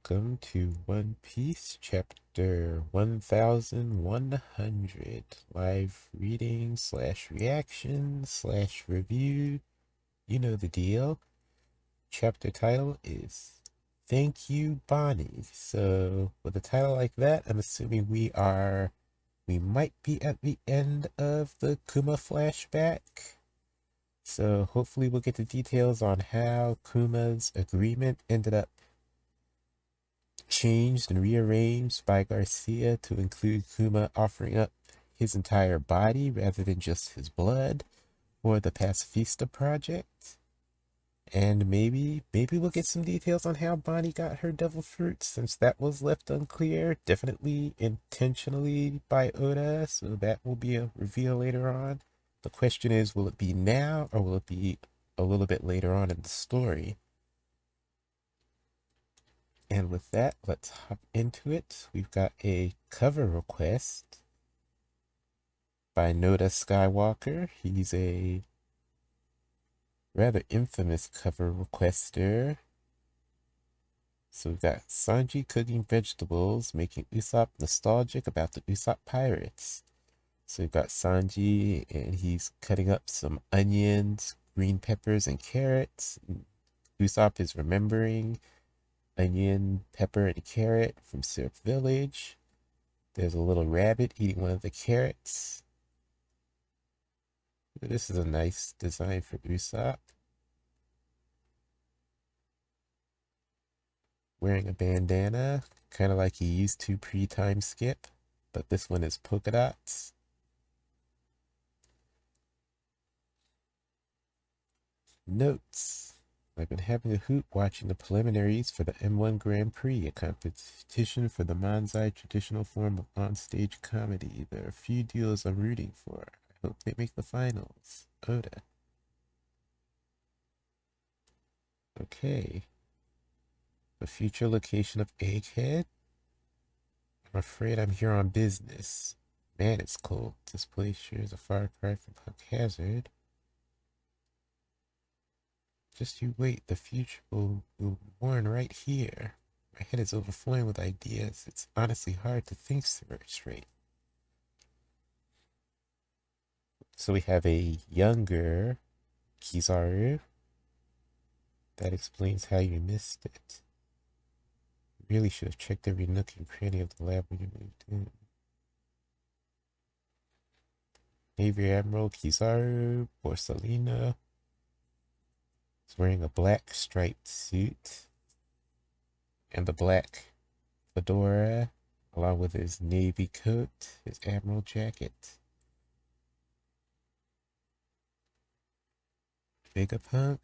welcome to One Piece chapter 1100 live reading slash reaction slash review. You know the deal. Chapter title is Thank You, Bonnie. So with a title like that, I'm assuming we might be at the end of the Kuma flashback. So hopefully we'll get the details on how Kuma's agreement ended up changed and rearranged by Garcia to include Kuma offering up his entire body rather than just his blood for the Pacifista project. And maybe we'll get some details on how Bonnie got her devil fruit, since that was left unclear, definitely intentionally by Oda, so that will be a reveal later on. The question is, will it be now or will it be a little bit later on in the story? And with that, let's hop into it. We've got a cover request by Noda Skywalker. He's a rather infamous cover requester. So we've got Sanji cooking vegetables, making Usopp nostalgic about the Usopp pirates. So we've got Sanji, and he's cutting up some onions, green peppers, and carrots. Usopp is remembering onion, pepper, and carrot from Syrup Village. There's a little rabbit eating one of the carrots. This is a nice design for Usopp. Wearing a bandana, kind of like he used to pre-time skip, but this one is polka dots. Notes. I've been having a hoot watching the preliminaries for the M1 Grand Prix, a competition for the Manzai traditional form of onstage comedy. There are a few duos I'm rooting for. I hope they make the finals. Oda. Okay. The future location of Egghead? I'm afraid I'm here on business. Man, it's cold. This place sure is a far cry from Punk Hazard. Just you wait, the future will be born right here. My head is overflowing with ideas. It's honestly hard to think straight. So we have a younger Kizaru. That explains how you missed it. You really should have checked every nook and cranny of the lab when you moved in. Navy Admiral Kizaru Borsalino is wearing a black striped suit and the black fedora, along with his navy coat, his admiral jacket. Vegapunk,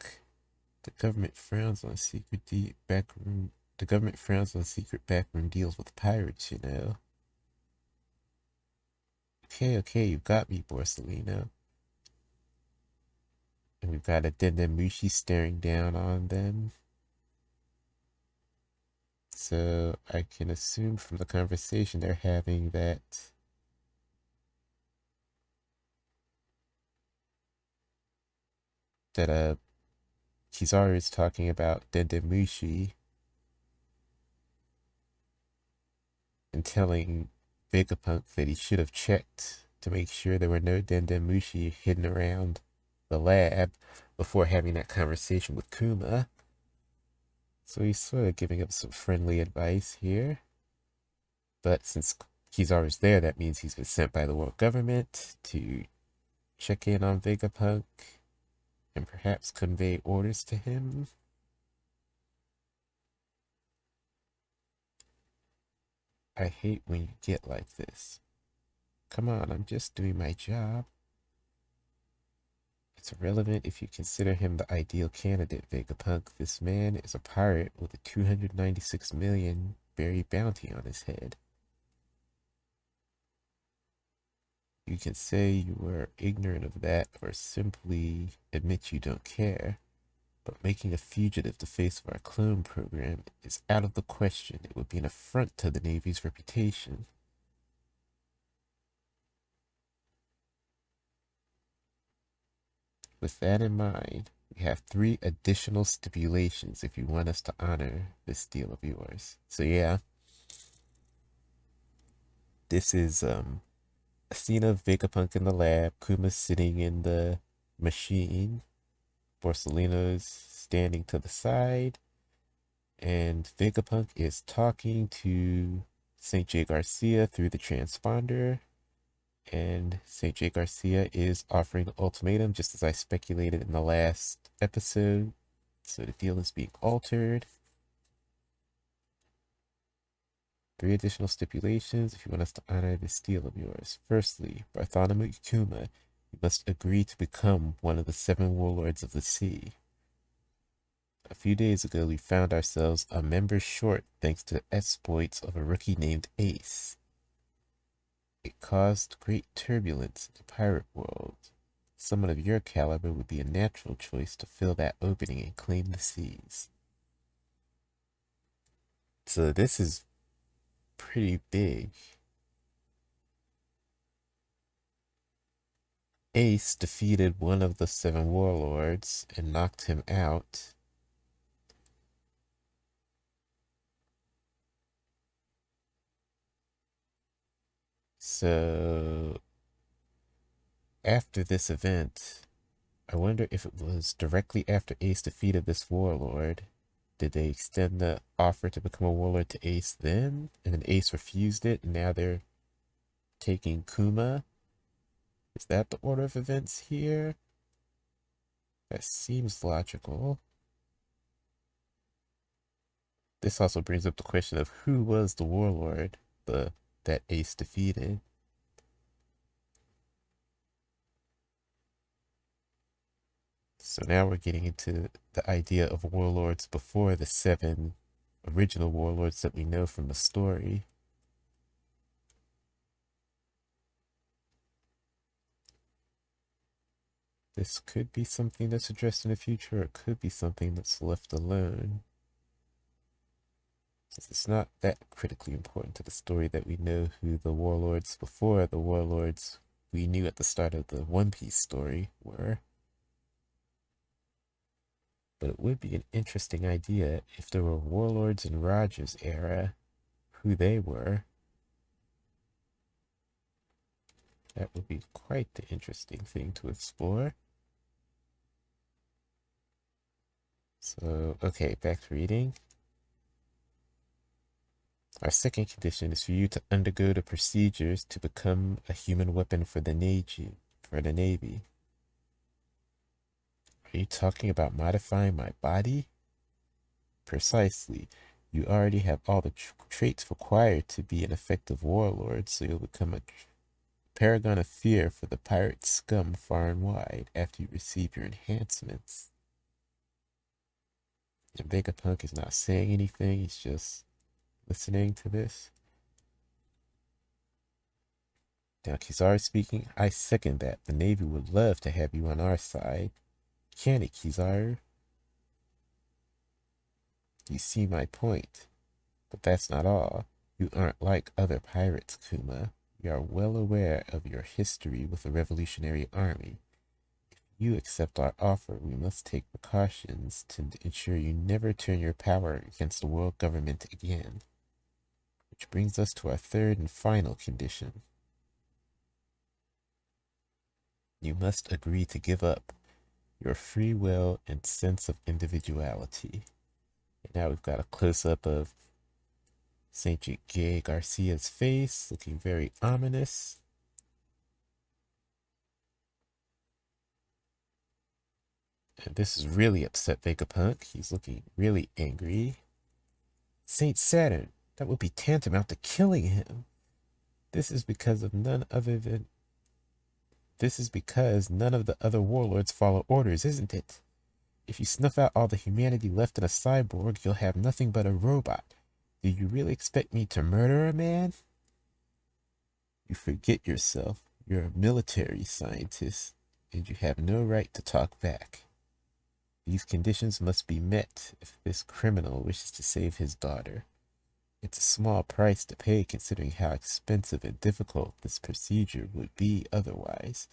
the government frowns on backroom. The government frowns on secret backroom deals with pirates, you know. Okay, you got me, Borsalino. And we've got a Dendemushi staring down on them. So I can assume from the conversation they're having that Kizaru is talking about Dendemushi and telling Vegapunk that he should have checked to make sure there were no Dendemushi hidden around the lab before having that conversation with Kuma. So he's sort of giving up some friendly advice here. But since Kizaru's there, that means he's been sent by the world government to check in on Vegapunk and perhaps convey orders to him. I hate when you get like this. Come on, I'm just doing my job. It's irrelevant if you consider him the ideal candidate, Vegapunk. This man is a pirate with a 296 million berry bounty on his head. You can say you were ignorant of that or simply admit you don't care. But making a fugitive the face of our clone program is out of the question. It would be an affront to the Navy's reputation. With that in mind, We have 3 additional stipulations if you want us to honor this deal of yours. So yeah, this is a scene of Vegapunk in the lab, Kuma sitting in the machine, Borsalino's standing to the side, and Vegapunk is talking to St. J. Garcia through the transponder, and St. J. Garcia is offering an ultimatum, just as I speculated in the last episode. So the deal is being altered. 3 additional stipulations if you want us to honor this deal of yours. Firstly, Bartholomew Kuma, you must agree to become one of the 7 warlords of the sea. A few days ago, we found ourselves a member short thanks to the exploits of a rookie named Ace. It caused great turbulence in the pirate world. Someone of your caliber would be a natural choice to fill that opening and claim the seas. So this is pretty big. Ace defeated one of the 7 warlords and knocked him out. So after this event, I wonder if it was directly after Ace defeated this warlord. Did they extend the offer to become a warlord to Ace then? And then Ace refused it, and now they're taking Kuma? Is that the order of events here? That seems logical. This also brings up the question of who was the warlord that Ace defeated. So now we're getting into the idea of warlords before the 7 original warlords that we know from the story. This could be something that's addressed in the future, or it could be something that's left alone. Since it's not that critically important to the story that we know who the warlords before the warlords we knew at the start of the One Piece story were. But it would be an interesting idea if there were warlords in Roger's era, who they were. That would be quite the interesting thing to explore. So, okay, back to reading. Our second condition is for you to undergo the procedures to become a human weapon for the Navy. Are you talking about modifying my body? Precisely. You already have all the traits required to be an effective warlord, so you'll become a paragon of fear for the pirate scum far and wide after you receive your enhancements. And Vegapunk is not saying anything, he's just listening to this. Now, Kizaru speaking, I second that. The Navy would love to have you on our side. Can it, Kizaru? You see my point. But that's not all. You aren't like other pirates, Kuma. We are well aware of your history with the Revolutionary Army. If you accept our offer, we must take precautions to ensure you never turn your power against the world government again. Which brings us to our third and final condition. You must agree to give up your free will and sense of individuality. And now we've got a close-up of St. J. Garcia's face, looking very ominous. And this has really upset Vegapunk. He's looking really angry. Saint Saturn, that would be tantamount to killing him. This is because none of the other warlords follow orders, isn't it? If you snuff out all the humanity left in a cyborg, you'll have nothing but a robot. Do you really expect me to murder a man? You forget yourself. You're a military scientist, and you have no right to talk back. These conditions must be met if this criminal wishes to save his daughter. It's a small price to pay considering how expensive and difficult this procedure would be otherwise.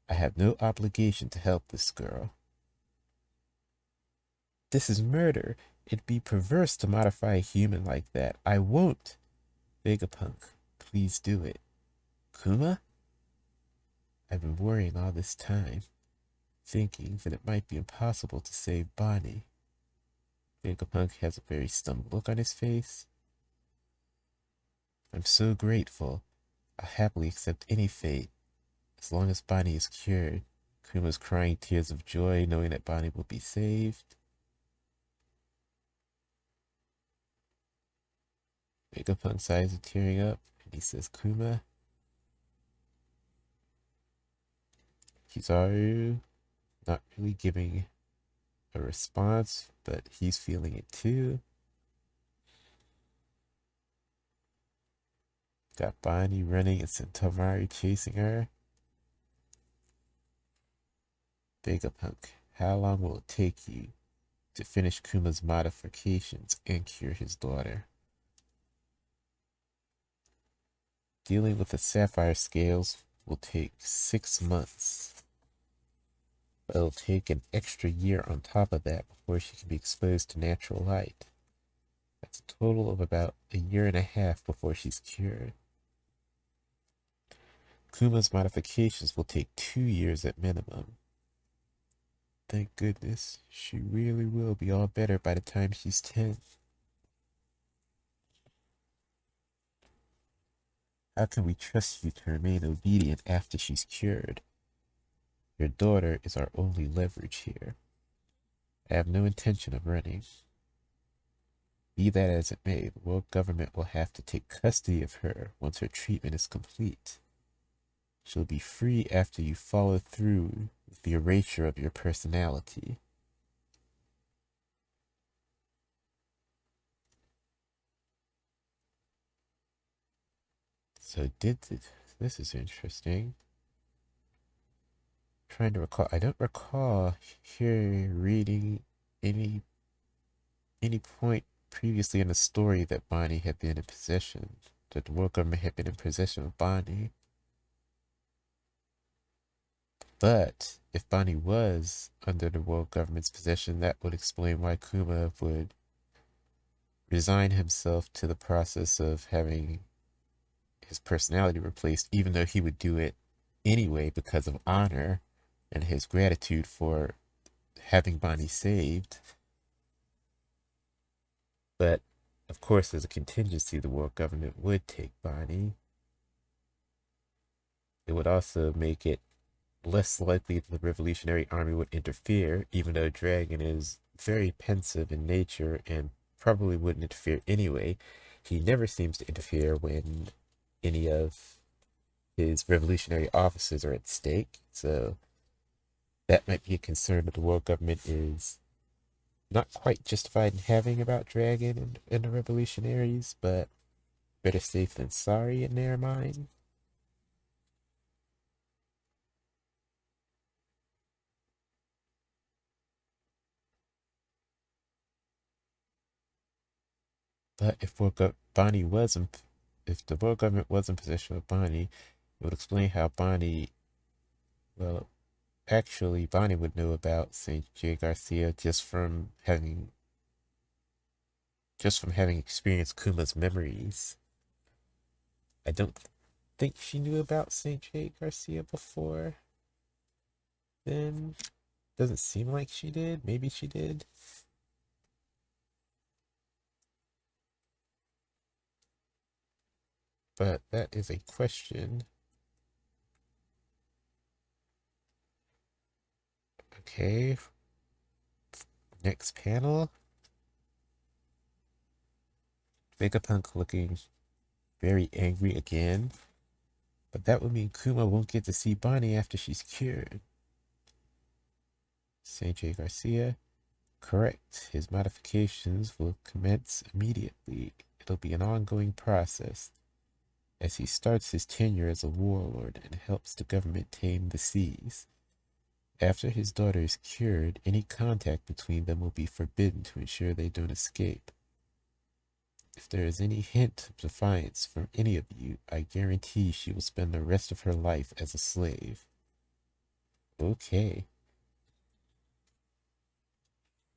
I have no obligation to help this girl. This is murder. It'd be perverse to modify a human like that. I won't. Vegapunk, please do it. Kuma? I've been worrying all this time, thinking that it might be impossible to save Bonnie. Vegapunk has a very stunned look on his face. I'm so grateful. I'll happily accept any fate, as long as Bonnie is cured. Kuma's crying tears of joy, knowing that Bonnie will be saved. Vegapunk's eyes are tearing up, and he says, Kuma, Kizaru, not really giving a response, but he's feeling it too. Got Bonnie running and Sentomari chasing her. Vegapunk, how long will it take you to finish Kuma's modifications and cure his daughter? Dealing with the sapphire scales will take 6 months. But it'll take an extra year on top of that before she can be exposed to natural light. That's a total of about a year and a half before she's cured. Kuma's modifications will take 2 years at minimum. Thank goodness, she really will be all better by the time she's 10. How can we trust you to remain obedient after she's cured? Your daughter is our only leverage here. I have no intention of running. Be that as it may, the world government will have to take custody of her once her treatment is complete. She'll be free after you follow through with the erasure of your personality. So this is interesting. Trying to recall, I don't recall here reading any point previously in the story that Bonnie had been in possession, that the world government had been in possession of Bonnie. But if Bonnie was under the world government's possession, that would explain why Kuma would resign himself to the process of having his personality replaced, even though he would do it anyway because of honor and his gratitude for having Bonnie saved. But of course, as a contingency, the world government would take Bonnie. It would also make it less likely that the Revolutionary Army would interfere, even though Dragon is very pensive in nature and probably wouldn't interfere anyway. He never seems to interfere when any of his revolutionary officers are at stake, so that might be a concern that the world government is not quite justified in having about Dragon and the revolutionaries, but better safe than sorry in their mind. But if Bonnie was if the world government was in possession of Bonnie, it would explain how Bonnie, well, actually Bonnie would know about Saint J. Garcia just from having experienced Kuma's memories. I don't think she knew about Saint J. Garcia before then. Doesn't seem like she did. Maybe she did. But that is a question. Okay. Next panel. Vegapunk looking very angry again. But that would mean Kuma won't get to see Bonnie after she's cured. Saint J. Garcia. Correct. His modifications will commence immediately. It'll be an ongoing process as he starts his tenure as a warlord and helps the government tame the seas. After his daughter is cured, any contact between them will be forbidden to ensure they don't escape. If there is any hint of defiance from any of you, I guarantee she will spend the rest of her life as a slave. Okay.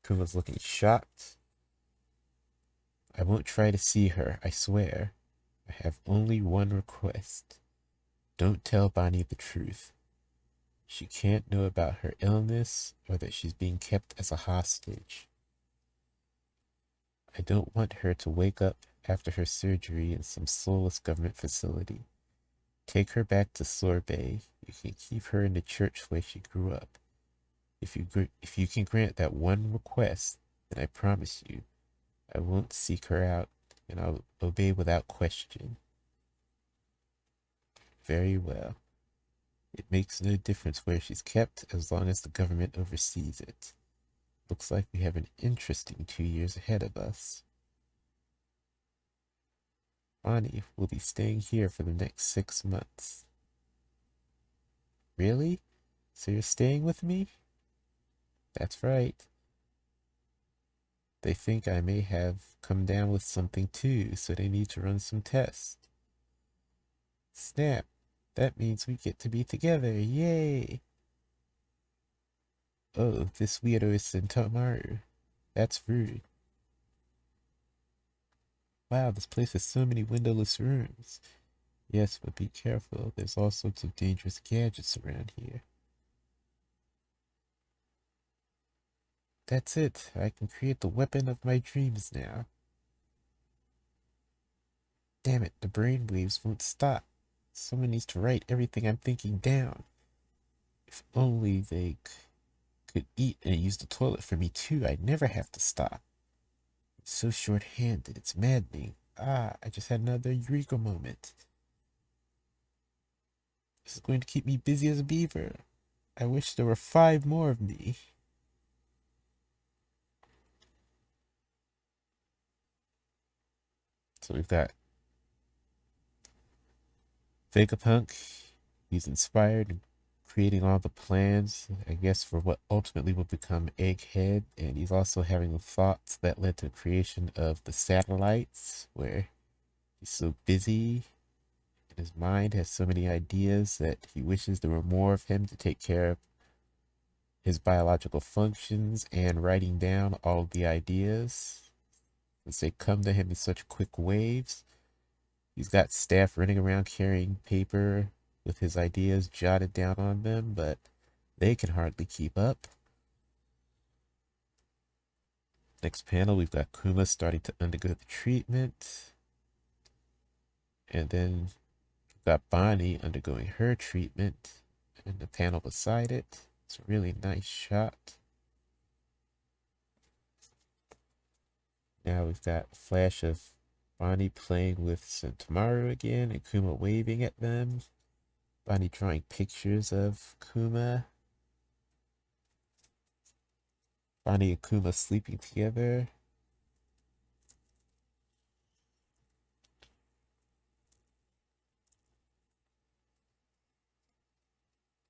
Kuma's looking shocked. I won't try to see her, I swear. I have only one request. Don't tell Bonnie the truth. She can't know about her illness or that she's being kept as a hostage. I don't want her to wake up after her surgery in some soulless government facility. Take her back to Sorbet. You can keep her in the church where she grew up. If you can grant that one request, then I promise you, I won't seek her out, and I'll obey without question. Very well. It makes no difference where she's kept as long as the government oversees it. Looks like we have an interesting 2 years ahead of us. Bonnie will be staying here for the next 6 months. Really? So you're staying with me? That's right. They think I may have come down with something too, so they need to run some tests. Snap! That means we get to be together, yay! Oh, this weirdo is Sentamaru. That's rude. Wow, this place has so many windowless rooms. Yes, but be careful. There's all sorts of dangerous gadgets around here. That's it. I can create the weapon of my dreams now. Damn it, the brainwaves won't stop. Someone needs to write everything I'm thinking down. If only they could eat and use the toilet for me too, I'd never have to stop. It's so short-handed, it's maddening. Ah, I just had another eureka moment. This is going to keep me busy as a beaver. I wish there were 5 more of me. So we've got Vegapunk. He's inspired and creating all the plans, I guess, for what ultimately will become Egghead. And he's also having the thoughts that led to the creation of the satellites, where he's so busy and his mind has so many ideas that he wishes there were more of him to take care of his biological functions and writing down all of the ideas as they come to him in such quick waves. He's got staff running around carrying paper with his ideas jotted down on them, but they can hardly keep up. Next panel, we've got Kuma starting to undergo the treatment. And then we've got Bonnie undergoing her treatment. And the panel beside it. It's a really nice shot. Now we've got a flash of Bonnie playing with Sentamaru again and Kuma waving at them. Bonnie drawing pictures of Kuma. Bonnie and Kuma sleeping together.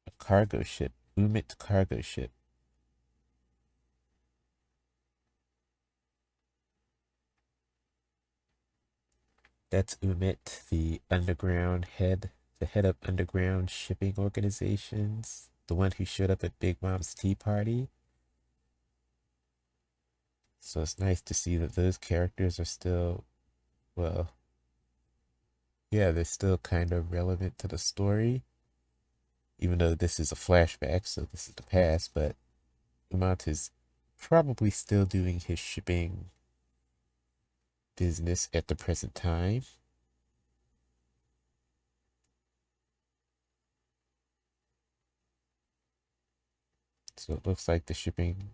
A cargo ship. Umit cargo ship. That's Umit, the head of underground shipping organizations, the one who showed up at Big Mom's tea party. So it's nice to see that those characters are still, well, yeah, they're still kind of relevant to the story, even though this is a flashback, so this is the past, but Umit is probably still doing his shipping business at the present time. So it looks like the shipping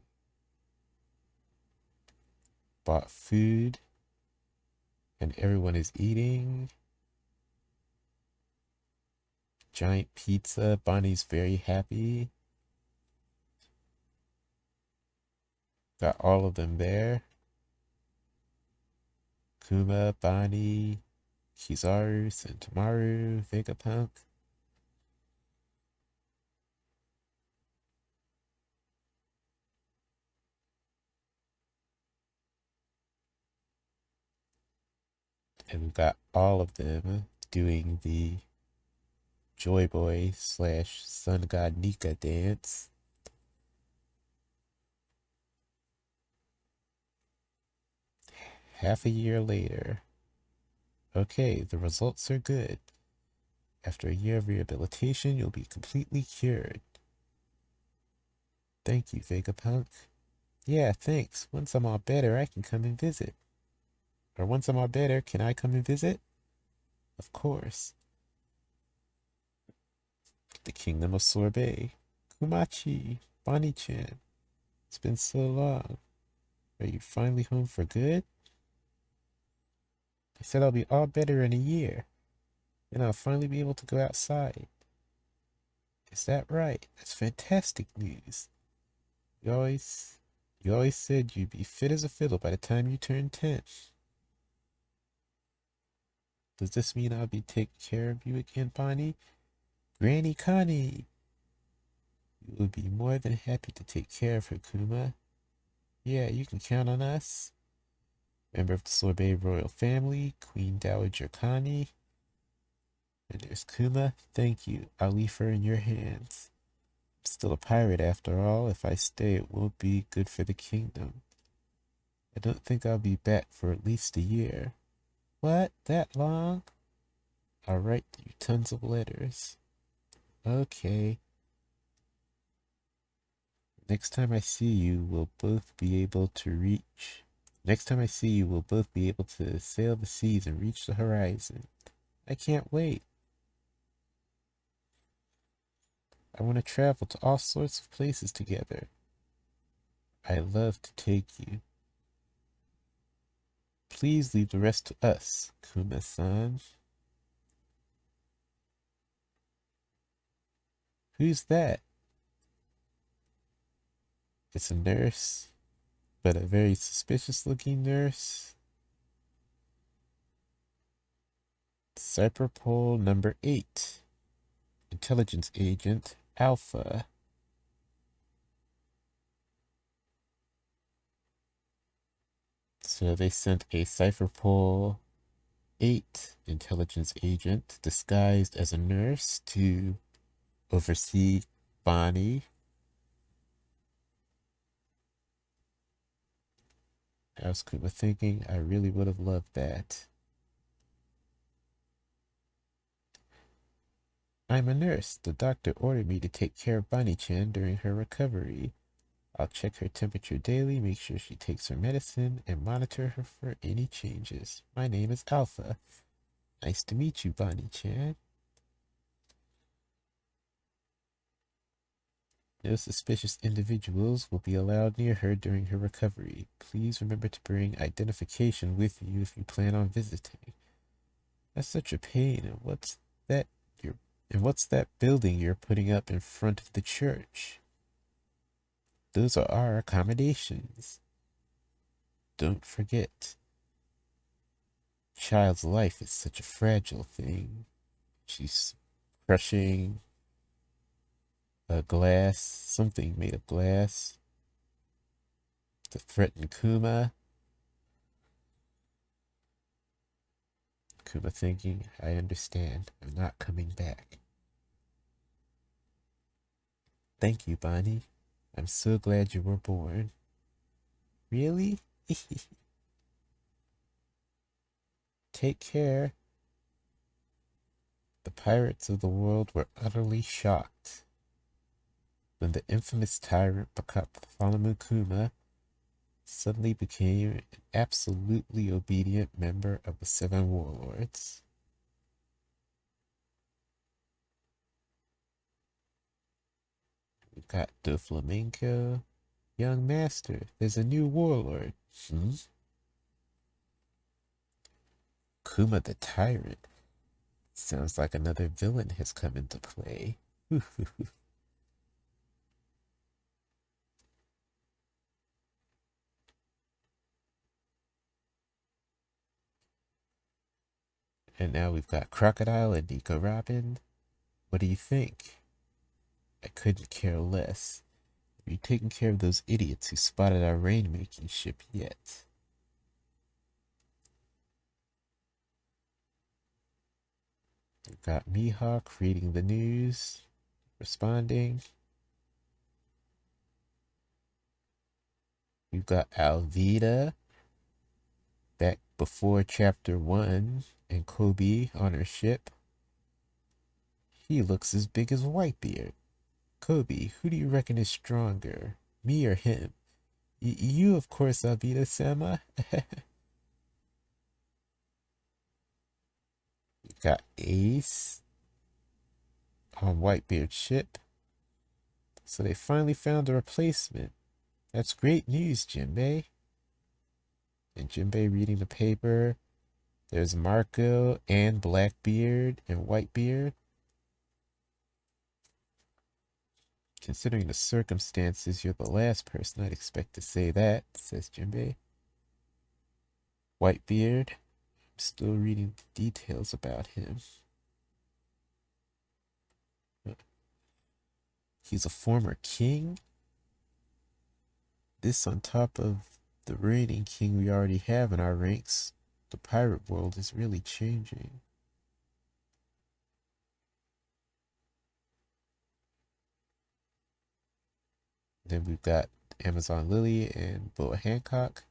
bought food and everyone is eating. Giant pizza. Bonnie's very happy. Got all of them there. Kuma, Bonnie, Kizaru, Sentamaru, Vegapunk. And we've got all of them doing the Joy Boy slash Sun God Nika dance. half a year later. Okay, the results are good. After a year of rehabilitation, you'll be completely cured. Thank you, Vegapunk. Yeah, thanks. Once I'm all better, I can come and visit. Or once I'm all better, can I come and visit? Of course. The Kingdom of Sorbet. Kumachi, Bonnie-chan. It's been so long. Are you finally home for good? They said I'll be all better in a year. And I'll finally be able to go outside. Is that right? That's fantastic news. You always you always said you'd be fit as a fiddle by the time you turned 10. Does this mean I'll be taking care of you again, Bonnie? Granny Connie! You would be more than happy to take care of her, Kuma. Yeah, you can count on us. Member of the Sorbet royal family, Queen Dowager Connie. And there's Kuma. Thank you. I'll leave her in your hands. I'm still a pirate after all. If I stay, it won't be good for the kingdom. I don't think I'll be back for at least a year. What? That long? I'll write you tons of letters. Okay. Next time I see you, we'll both be able to reach. Next time I see you, we'll both be able to sail the seas and reach the horizon. I can't wait. I want to travel to all sorts of places together. I love to take you. Please leave the rest to us, Kuma-san. Who's that? It's a nurse, but a very suspicious looking nurse. Cyberpol number 8. Intelligence agent Alpha. So they sent a Cyberpol 8 intelligence agent disguised as a nurse to oversee Bonnie. I was thinking I really would have loved that. I'm a nurse. The doctor ordered me to take care of Bonnie-chan during her recovery. I'll check her temperature daily, make sure she takes her medicine, and monitor her for any changes. My name is Alpha. Nice to meet you, Bonnie-chan. No suspicious individuals will be allowed near her during her recovery. Please remember to bring identification with you if you plan on visiting. That's such a pain. That you're what's that building you're putting up in front of the church? Those are our accommodations. Don't forget. Child's life is such a fragile thing. She's crushing a glass, something made of glass, to threaten Kuma. Kuma thinking, I understand. I'm not coming back. Thank you, Bonnie. I'm so glad you were born. Really? Take care. The pirates of the world were utterly shocked when the infamous tyrant Bartholomew Kuma suddenly became an absolutely obedient member of the Seven Warlords. We've got Doflamingo. Young master, there's a new warlord. Kuma the tyrant. Sounds like another villain has come into play. And now we've got Crocodile and Nico Robin. What do you think? I couldn't care less. Have you taken care of those idiots who spotted our rainmaking ship yet? We've got Mihawk reading the news, responding. We've got Alvida back before chapter 1 and Kobe on her ship. He looks as big as Whitebeard. Kobe, who do you reckon is stronger, me or him? You, of course, Alvida-sama. You got Ace on Whitebeard's ship. So they finally found a replacement. That's great news, Jinbei. And Jinbei reading the paper. There's Marco and Blackbeard and Whitebeard. Considering the circumstances, you're the last person I'd expect to say that, says Jinbei. Whitebeard. I'm still reading the details about him. He's a former king? This on top of the reigning king we already have in our ranks. The pirate world is really changing. Then we've got Amazon Lily and Boa Hancock.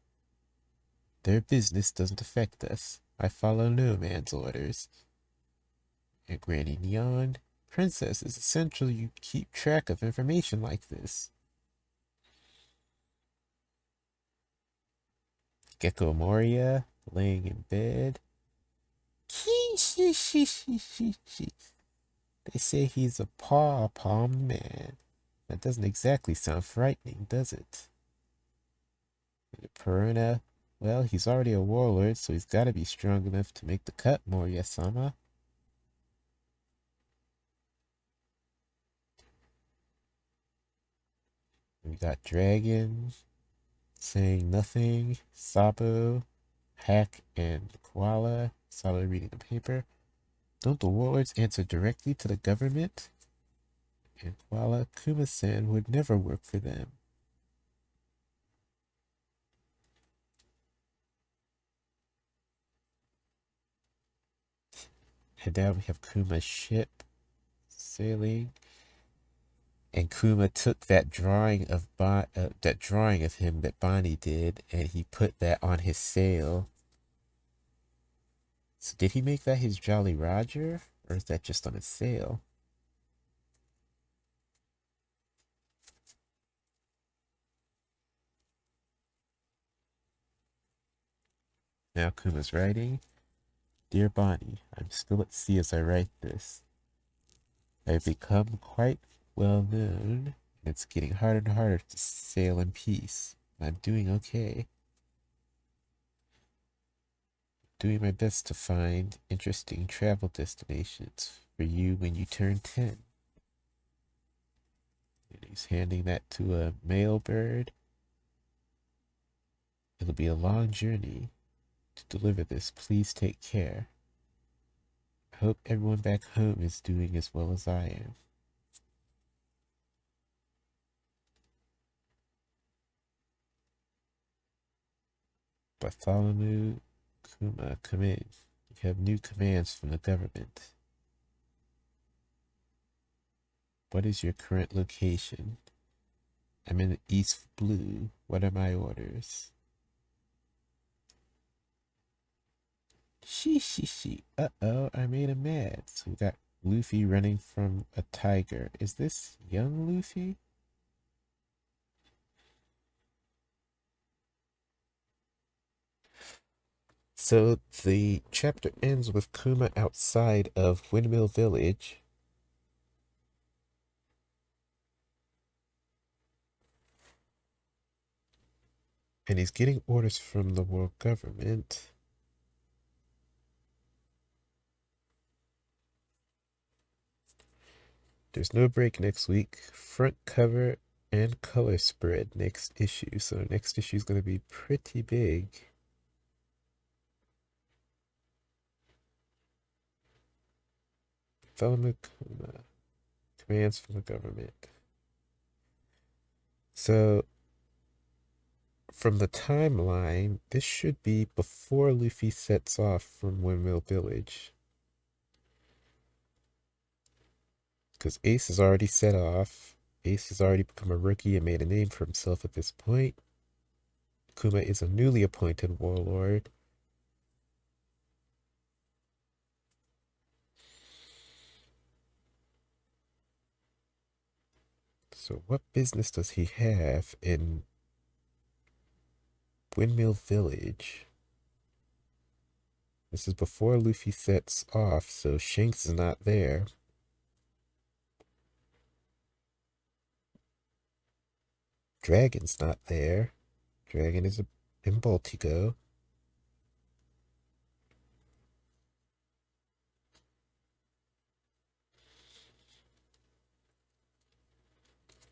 Their business doesn't affect us. I follow no man's orders. And Granny Neon. Princess, it's essential you keep track of information like this. Gecko Moria, laying in bed. They say he's a paw-palmed man. That doesn't exactly sound frightening, does it? Peruna, well, he's already a warlord, so he's got to be strong enough to make the cut, Moria-sama. We got Dragon, saying nothing, Sabo, Hack, and Koala, solidly reading the paper. Don't the warlords answer directly to the government? And Koala, Kuma-san would never work for them. And now we have Kuma's ship sailing. And Kuma took that drawing of him that Bonnie did, and he put that on his sail. So did he make that his Jolly Roger, or is that just on his sail? Now Kuma's writing, Dear Bonnie, I'm still at sea as I write this. I've become quite well known, and it's getting harder and harder to sail in peace. I'm doing okay. Doing my best to find interesting travel destinations for you when you turn 10. And he's handing that to a male bird. It'll be a long journey to deliver this. Please take care. I hope everyone back home is doing as well as I am. Bartholomew, Kuma, come in. You have new commands from the government. What is your current location? I'm in the East Blue. What are my orders? She. Uh-oh, I made him mad. So we got Luffy running from a tiger. Is this young Luffy? So the chapter ends with Kuma outside of Windmill Village. And he's getting orders from the world government. There's no break next week. Front cover and color spread next issue. So next issue is going to be pretty big. Bartholomew Kuma. Commands from the government. So from the timeline, this should be before Luffy sets off from Windmill Village. Because Ace has already set off. Ace has already become a rookie and made a name for himself at this point. Kuma is a newly appointed warlord. So what business does he have in Windmill Village? This is before Luffy sets off, so Shanks is not there. Dragon's not there. Dragon is in Baltigo.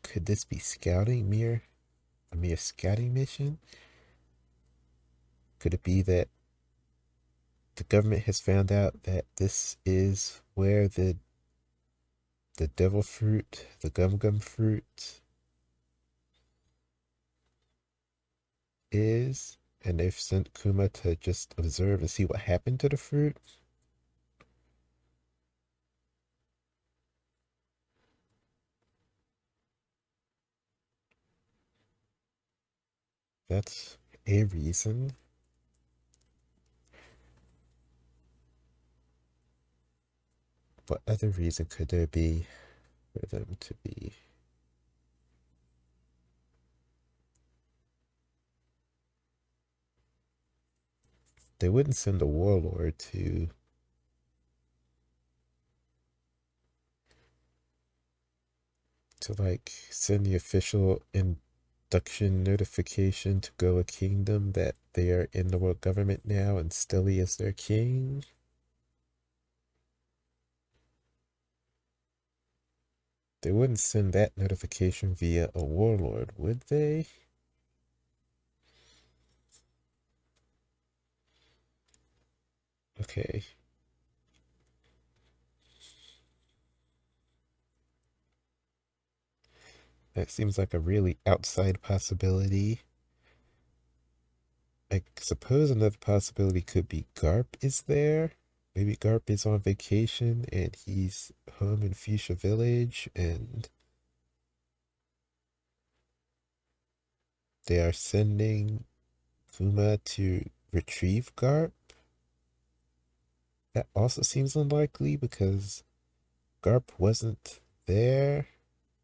Could this be scouting? A mere scouting mission? Could it be that the government has found out that this is where the devil fruit, the gum gum fruit is, and they've sent Kuma to just observe and see what happened to the fruit? That's a reason. What other reason could there be for them to be? They wouldn't send a warlord to like send the official induction notification to Goa Kingdom that they are in the world government now and Stelly is their king. They wouldn't send that notification via a warlord, would they? Okay. That seems like a really outside possibility. I suppose another possibility could be Garp is there. Maybe Garp is on vacation and he's home in Fuchsia Village and they are sending Kuma to retrieve Garp. That also seems unlikely because Garp wasn't there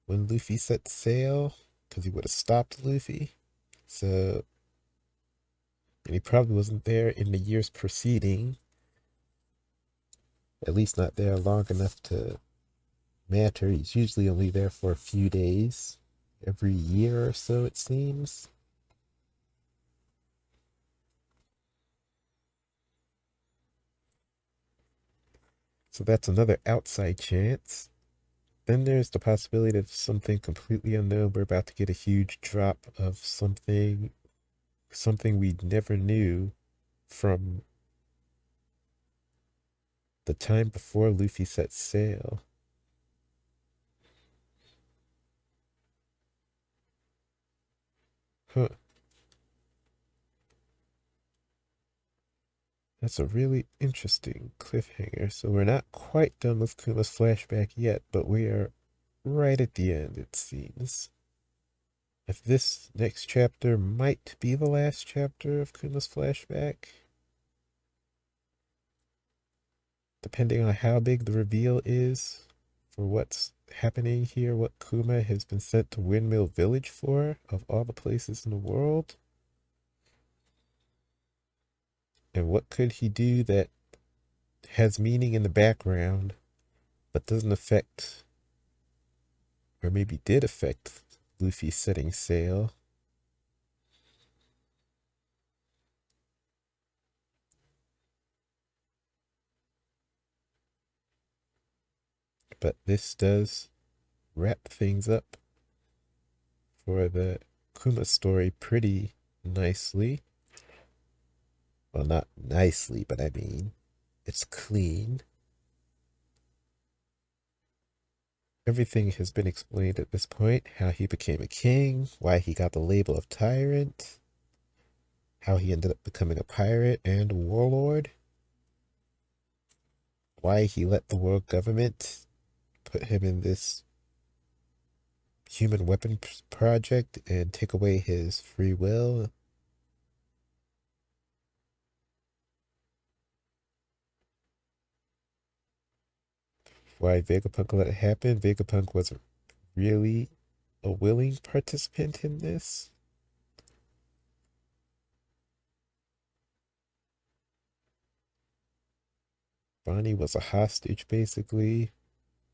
when Luffy set sail because he would have stopped Luffy. So, and he probably wasn't there in the years preceding, at least not there long enough to matter. He's usually only there for a few days every year or so, it seems. So that's another outside chance. Then there's the possibility that something completely unknown, we're about to get a huge drop of something we never knew from the time before Luffy set sail. Huh, that's a really interesting cliffhanger. So we're not quite done with Kuma's flashback yet, but we are right at the end, it seems. If this next chapter might be the last chapter of Kuma's flashback, depending on how big the reveal is for what's happening here, what Kuma has been sent to Windmill Village for, of all the places in the world. And what could he do that has meaning in the background, but doesn't affect, or maybe did affect, Luffy setting sail? But this does wrap things up for the Kuma story pretty nicely. Well, not nicely, but I mean, it's clean. Everything has been explained at this point, how he became a king, why he got the label of tyrant, how he ended up becoming a pirate and a warlord, why he let the world government put him in this human weapon project and take away his free will. Why Vegapunk let it happen. Vegapunk wasn't really a willing participant in this. Bonnie was a hostage, basically,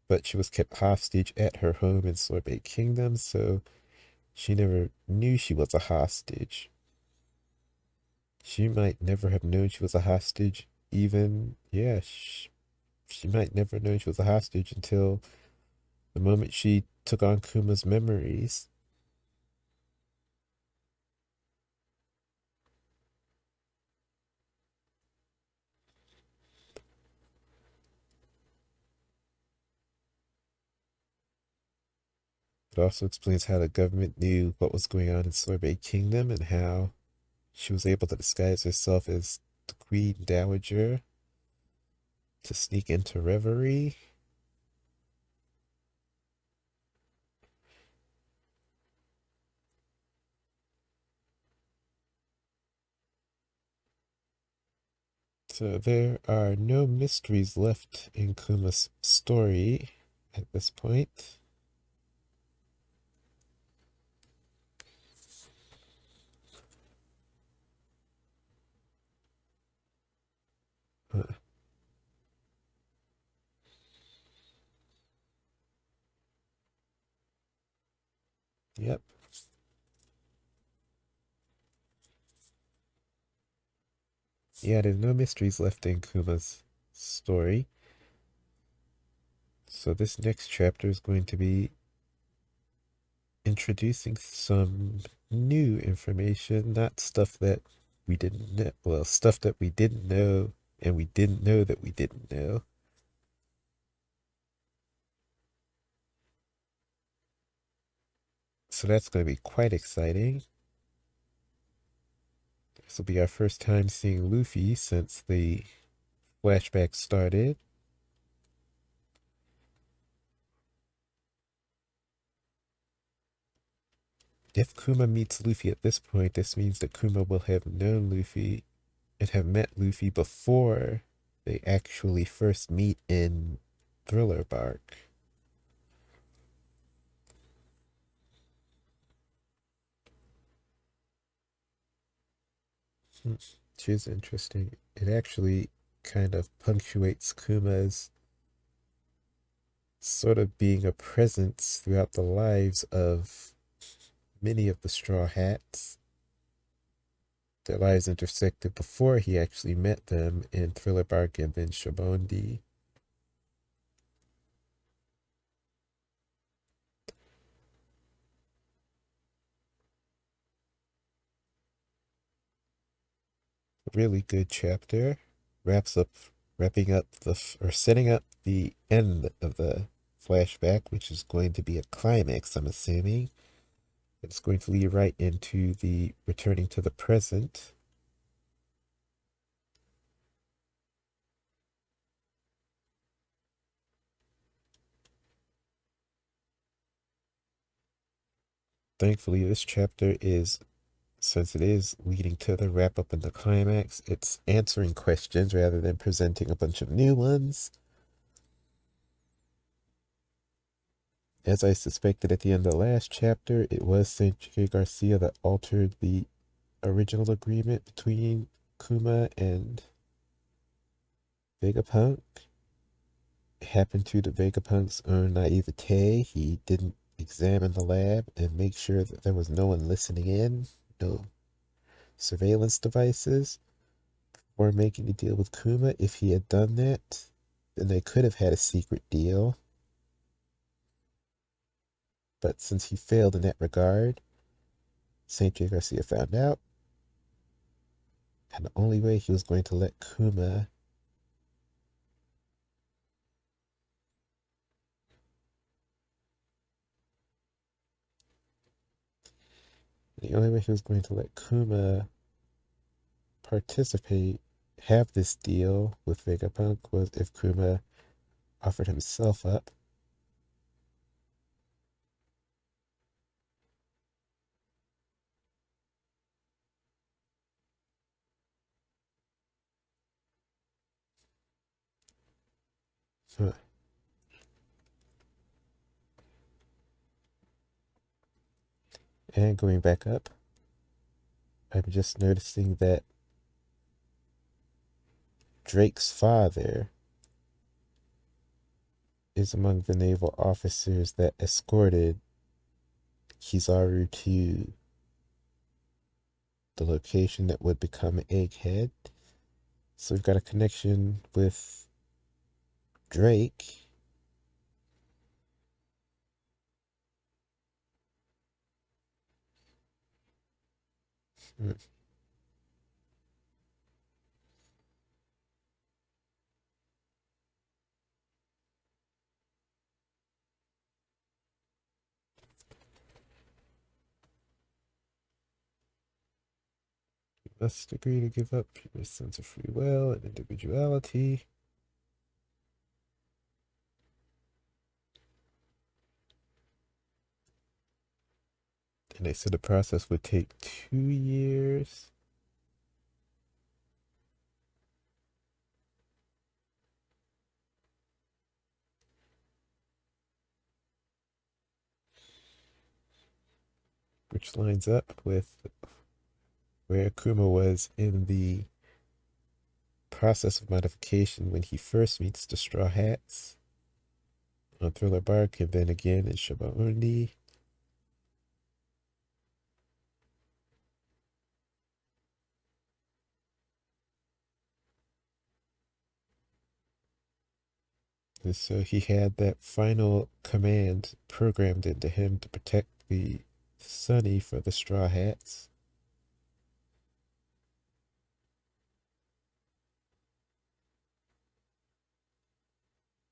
but she was kept hostage at her home in Sorbet Kingdom, so she never knew she was a hostage. She might never have known she was a hostage, even, yeah, she might never have known she was a hostage until the moment she took on Kuma's memories. It also explains how the government knew what was going on in Sorbet Kingdom and how she was able to disguise herself as the Queen Dowager to sneak into Reverie. So there are no mysteries left in Kuma's story at this point. Uh, yep. Yeah, there's no mysteries left in Kuma's story. So this next chapter is going to be introducing some new information, not stuff that we didn't know. Well, stuff that we didn't know and we didn't know that we didn't know. So that's going to be quite exciting. This will be our first time seeing Luffy since the flashback started. If Kuma meets Luffy at this point, this means that Kuma will have known Luffy and have met Luffy before they actually first meet in Thriller Bark. Which is interesting. It actually kind of punctuates Kuma's sort of being a presence throughout the lives of many of the Straw Hats. Their lives intersected before he actually met them in Thriller Bark and then Shabondi. A really good chapter. Wraps up, wrapping up or setting up the end of the flashback, which is going to be a climax, I'm assuming. It's going to lead right into the returning to the present. Thankfully, this chapter is, since it is leading to the wrap up and the climax, it's answering questions rather than presenting a bunch of new ones. As I suspected at the end of the last chapter, it was Saint J. Garcia that altered the original agreement between Kuma and Vegapunk. It happened to the Vegapunk's own naivete. He didn't examine the lab and make sure that there was no one listening in, no surveillance devices, or making a deal with Kuma. If he had done that, then they could have had a secret deal. But since he failed in that regard, St. J. Garcia found out, and the only way he was going to let Kuma, the only way he was going to let Kuma participate, have this deal with Vegapunk was if Kuma offered himself up. Huh. And going back up, I'm just noticing that Drake's father is among the naval officers that escorted Kizaru to the location that would become Egghead. So we've got a connection with Drake. Hmm. You must agree to give up your sense of free will and individuality. And they said the process would take 2 years. Which lines up with where Kuma was in the process of modification when he first meets the Straw Hats on Thriller Bark, and then again in Shiba-Uni. And so he had that final command programmed into him to protect the Sunny for the Straw Hats.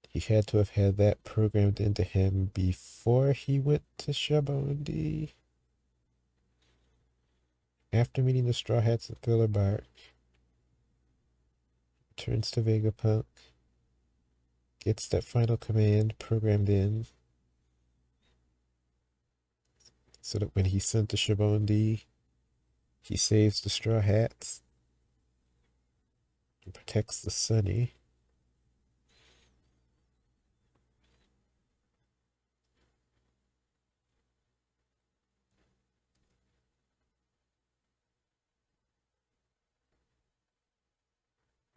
He had to have had that programmed into him before he went to Shiba-Uni. After meeting the Straw Hats at Thriller Bark, turns to Vegapunk, gets that final command programmed in, so that when he's sent to Shiba-Uni, he saves the Straw Hats and protects the Sunny.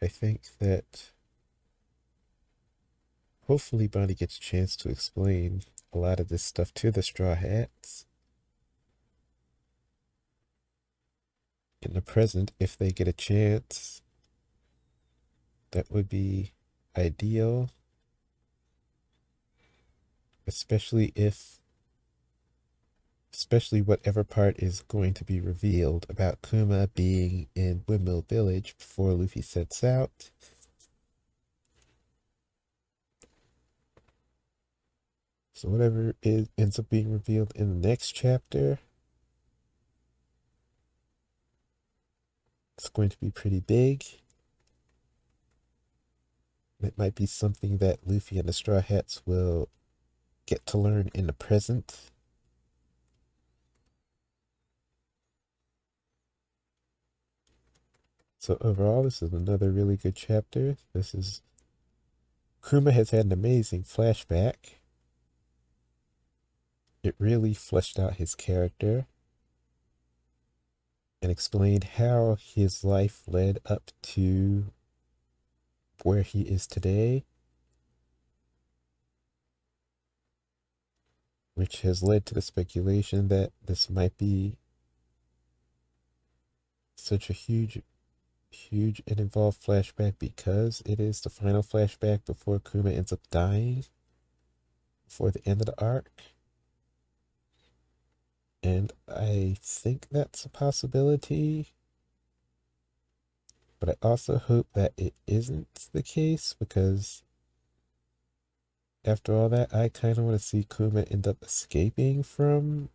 I think that hopefully Bonnie gets a chance to explain a lot of this stuff to the Straw Hats in the present if they get a chance. That would be ideal, especially whatever part is going to be revealed about Kuma being in Windmill Village before Luffy sets out. So whatever ends up being revealed in the next chapter, it's going to be pretty big. It might be something that Luffy and the Straw Hats will get to learn in the present. So overall, this is another really good chapter. Kuma has had an amazing flashback. It really fleshed out his character and explained how his life led up to where he is today, which has led to the speculation that this might be such a huge and involved flashback because it is the final flashback before Kuma ends up dying before the end of the arc. And I think that's a possibility, but I also hope that it isn't the case because after all that, I kind of want to see Kuma end up escaping from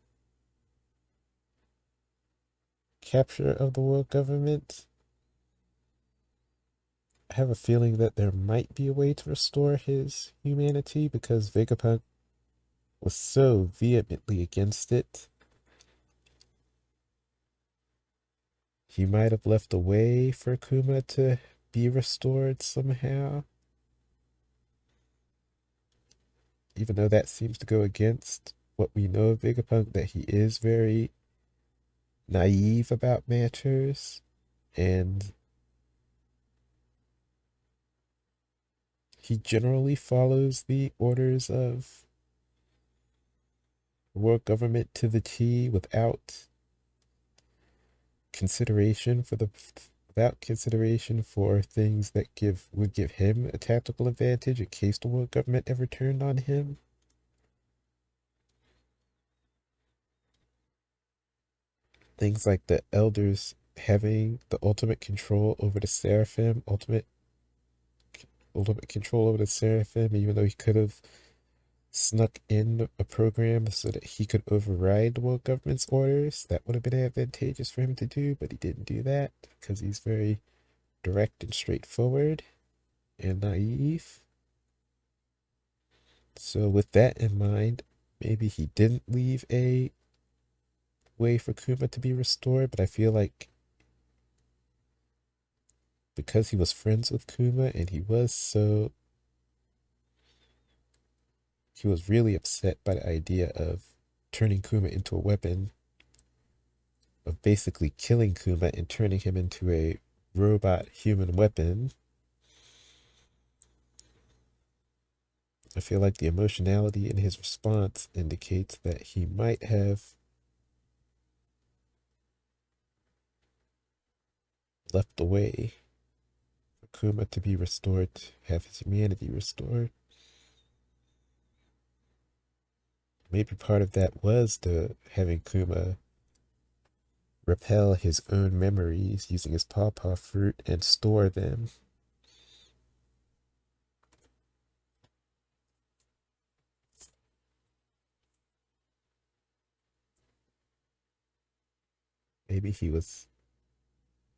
capture of the world government. I have a feeling that there might be a way to restore his humanity because Vegapunk was so vehemently against it. He might have left a way for Kuma to be restored somehow, even though that seems to go against what we know of Vegapunk, that he is very naive about matters, and he generally follows the orders of world government to the T consideration for the without consideration for things that would give him a tactical advantage in case the world government ever turned on him. Things like the elders having the ultimate control over the seraphim, ultimate control over the seraphim, even though he could have snuck in a program so that he could override the world government's orders. That would have been advantageous for him to do, but he didn't do that because he's very direct and straightforward and naive. So with that in mind, maybe he didn't leave a way for Kuma to be restored, but I feel like because he was friends with Kuma and he was really upset by the idea of turning Kuma into a weapon, of basically killing Kuma and turning him into a robot human weapon. I feel like the emotionality in his response indicates that he might have left the way for Kuma to be restored, have his humanity restored. Maybe part of that was the having Kuma repel his own memories using his pawpaw fruit and store them. Maybe he was,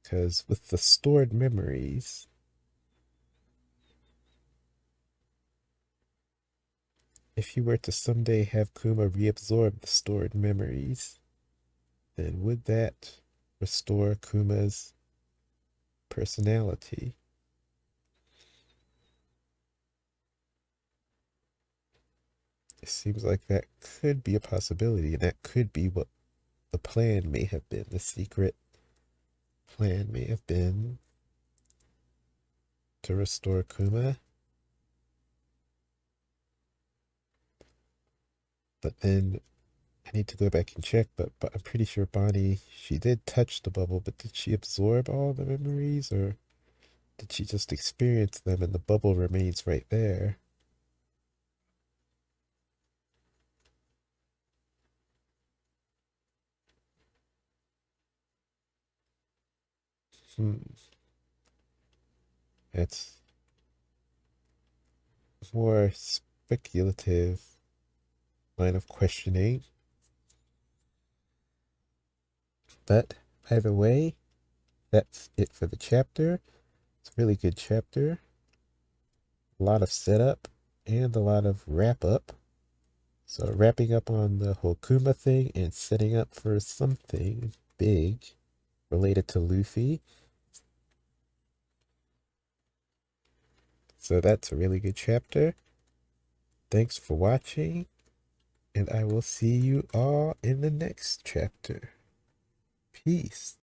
because with the stored memories, if you were to someday have Kuma reabsorb the stored memories, then would that restore Kuma's personality? It seems like that could be a possibility, and that could be what the plan may have been. The secret plan may have been to restore Kuma. But then I need to go back and check, but I'm pretty sure Bonnie, she did touch the bubble, but did she absorb all the memories, or did she just experience them and the bubble remains right there? Hmm. It's more speculative line of questioning. But either way, that's it for the chapter. It's a really good chapter. A lot of setup and a lot of wrap up. So wrapping up on the whole Kuma thing and setting up for something big related to Luffy. So that's a really good chapter. Thanks for watching, and I will see you all in the next chapter. Peace.